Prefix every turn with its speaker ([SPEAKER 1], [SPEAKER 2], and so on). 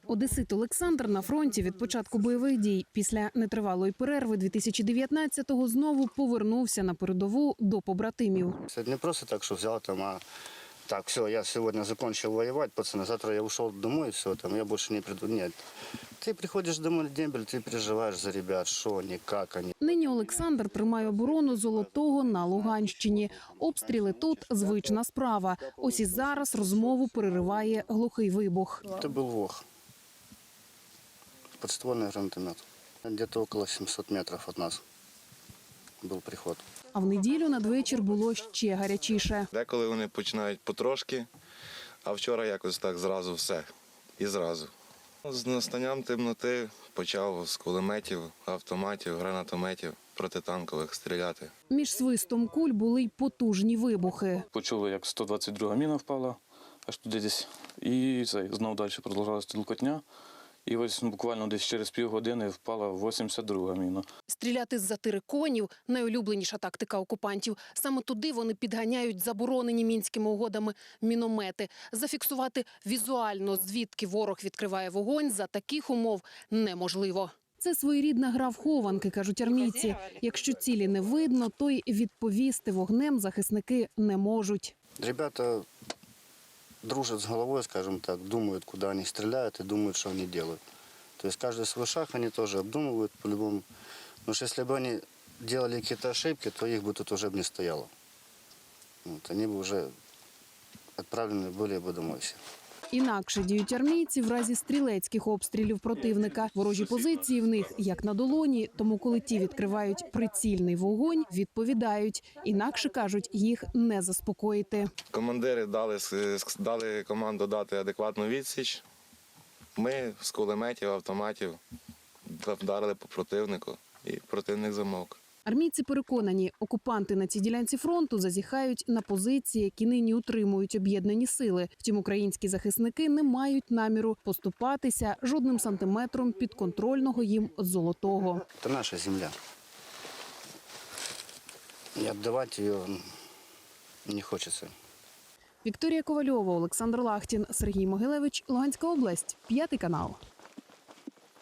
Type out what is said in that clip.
[SPEAKER 1] Одесит Олександр на фронті від початку бойових дій. Після нетривалої перерви 2019-го знову повернувся на передову до побратимів.
[SPEAKER 2] Це не просто так, що взяв там, а так, все, я сьогодні закінчив воювати, пацани, завтра я ушов домой, все, там, я більше не приду. Ні. Ти приходиш домой на дембель, ти переживаєш за ребят, що вони, як вони.
[SPEAKER 1] Нині Олександр тримає оборону Золотого на Луганщині. Обстріли тут – звична справа. Ось і зараз розмову перериває глухий вибух.
[SPEAKER 2] Це був ВОГ. Подствольний гранатомет. Десь около 700 метрів від нас був приход.
[SPEAKER 1] А в неділю надвечір було ще гарячіше.
[SPEAKER 3] Деколи вони починають потрошки, а вчора якось так зразу все. І зразу. З настанням темноти почав з кулеметів, автоматів, гранатометів, протитанкових стріляти.
[SPEAKER 1] Між свистом куль були й потужні вибухи.
[SPEAKER 4] Почули, як 122-га міна впала аж туди десь. І знову далі продовжувалася стрілкотня. І ось буквально десь через півгодини впала 82-га міна.
[SPEAKER 1] Стріляти з-за териконів – найулюбленіша тактика окупантів. Саме туди вони підганяють заборонені Мінськими угодами міномети. Зафіксувати візуально, звідки ворог відкриває вогонь, за таких умов неможливо. Це своєрідна гра в хованки, кажуть армійці. Якщо цілі не видно, то й відповісти вогнем захисники не можуть.
[SPEAKER 2] Ребята дружат с головой, скажем так, думают, куда они стреляют и думают, что они делают. То есть каждый свой шаг они тоже обдумывают по-любому. Потому что если бы они делали какие-то ошибки, то их бы тут уже не стояло. Вот, они бы уже отправлены были бы домой все.
[SPEAKER 1] Інакше діють армійці в разі стрілецьких обстрілів противника. Ворожі позиції в них як на долоні, тому коли ті відкривають прицільний вогонь, відповідають. Інакше, кажуть, їх не заспокоїти.
[SPEAKER 3] Командири дали команду дати адекватну відсіч. Ми з кулеметів, автоматів вдарили по противнику, і противник замовк.
[SPEAKER 1] Армійці переконані, окупанти на цій ділянці фронту зазіхають на позиції, які нині утримують об'єднані сили. Втім, українські захисники не мають наміру поступатися жодним сантиметром підконтрольного їм Золотого.
[SPEAKER 2] Это наша земля. И отдавать ее не хочется.
[SPEAKER 1] Вікторія Ковальова, Олександр Лахтін, Сергій Могилевич, Луганська область, 5 канал.